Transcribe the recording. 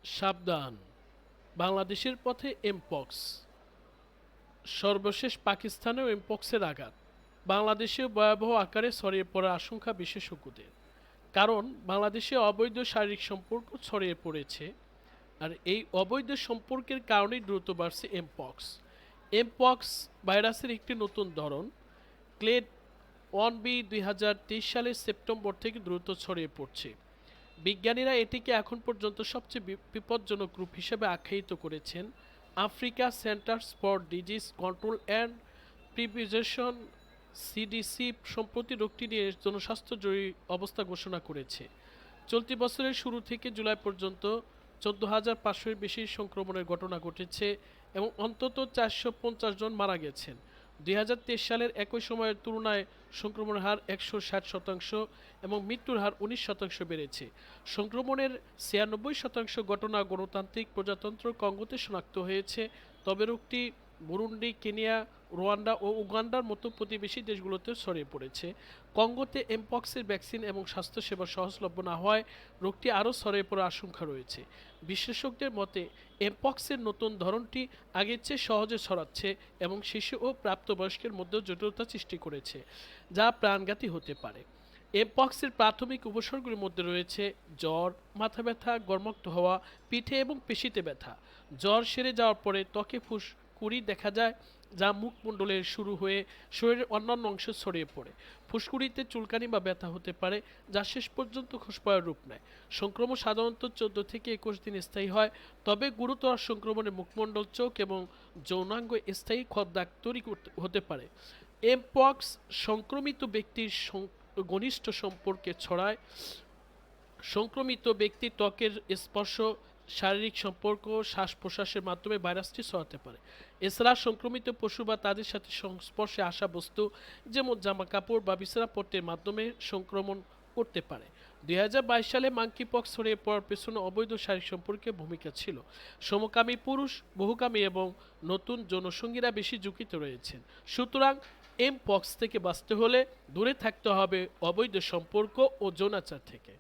সাবধান, বাংলাদেশের পথে এমপক্স। সর্বশেষ পাকিস্তানেও এমপক্সের আঘাত, বাংলাদেশেও ভয়াবহ আকারে ছড়িয়ে পড়ার আশঙ্কা বিশেষজ্ঞদের। কারণ বাংলাদেশে অবৈধ শারীরিক সম্পর্ক ছড়িয়ে পড়েছে, আর এই অবৈধ সম্পর্কের কারণেই দ্রুত বাড়ছে এমপক্স। এমপক্স ভাইরাসের একটি নতুন ধরন, ক্লেড 1B 2023 সালের সেপ্টেম্বর থেকে দ্রুত ছড়িয়ে পড়ছে। বিজ্ঞানীরা এটিকে এখন পর্যন্ত সবচেয়ে বিপজ্জনক রূপ হিসেবে আখ্যায়িত করেছেন। Africa centres for disease control and prevention CDC সম্প্রতি রোগটি নিয়ে জনস্বাস্থ্য জরুরি অবস্থা ঘোষণা করেছে। চলতি বছরের শুরু থেকে জুলাই পর্যন্ত 14,500-এর বেশি সংক্রমণের ঘটনা ঘটেছে এবং অন্তত 450 জন মারা গেছেন। 2023 সালের একই সময়ের তুলনায় সংক্রমণের হার 160% এবং মৃত্যুর হার 19% বেড়েছে। সংক্রমণের 96% ঘটনা গণতান্ত্রিক প্রজাতন্ত্র কঙ্গোতে শনাক্ত হয়েছে, তবে রোগটি বুরুন্ডি, কেনিয়া, রোয়ান্ডা ও উগান্ডার মতো প্রতিবেশী দেশগুলোতে ছড়িয়ে পড়েছে। কঙ্গোতে এমপক্সের ভ্যাকসিন এবং স্বাস্থ্যসেবা সহজলভ্য না হওয়ায় রোগটি আরও ছড়িয়ে পড়ার আশঙ্কা রয়েছে। বিশেষজ্ঞদের মতে এমপক্সের নতুন ধরনটি আগের চেয়ে সহজে ছড়াচ্ছে এবং শিশু ও প্রাপ্তবয়স্কের মধ্যেও জটিলতা সৃষ্টি করেছে, যা প্রাণঘাতী হতে পারে। এমপক্সের প্রাথমিক উপসর্গের মধ্যে রয়েছে জ্বর, মাথা ব্যথা, গর্মক্ত হওয়া, পিঠে এবং পেশিতে ব্যথা। জ্বর সেরে যাওয়ার পরে ত্বকে ফুসকুড়ি দেখা যায়, যা মুখমণ্ডলের শুরু হয়ে শরীরের অন্যান্য অংশে ছড়িয়ে পড়ে। ফুসকুড়িতে চুলকানি বা ব্যথা হতে পারে, যা শেষ পর্যন্ত খোসপয়ের রূপ নেয়। সংক্রমণ সাধারণত 14 থেকে 21 দিন স্থায়ী হয়, তবে গুরুতর সংক্রমণে মুখমণ্ডল, চোখ এবং যৌনাঙ্গ স্থায়ী ক্ষতদাগ তৈরি হতে পারে। এমপক্স সংক্রমিত ব্যক্তির ঘনিষ্ঠ সম্পর্কে ছড়ায়। সংক্রমিত ব্যক্তির ত্বকের স্পর্শ, শারীরিক সম্পর্ক, শ্বাস প্রশ্বাসের মাধ্যমে ভাইরাসটি ছড়াতে পারে। এছাড়া সংক্রমিত পশু বা তাদের সাথে সংস্পর্শে আসা বস্তু, যেমন জামাকাপড় বা বিছানাপত্রের মাধ্যমে সংক্রমণ করতে পারে। 2022 সালে মাঙ্কিপক্স ছড়িয়ে পড়ার পেছনে অবৈধ শারীরিক সম্পর্কের ভূমিকা ছিল। সমকামী পুরুষ, বহুকামী এবং নতুন যৌনসঙ্গীরা বেশি ঝুঁকিতে রয়েছেন। সুতরাং এমপক্স থেকে বাঁচতে হলে দূরে থাকতে হবে অবৈধ সম্পর্ক ও যৌনাচার থেকে।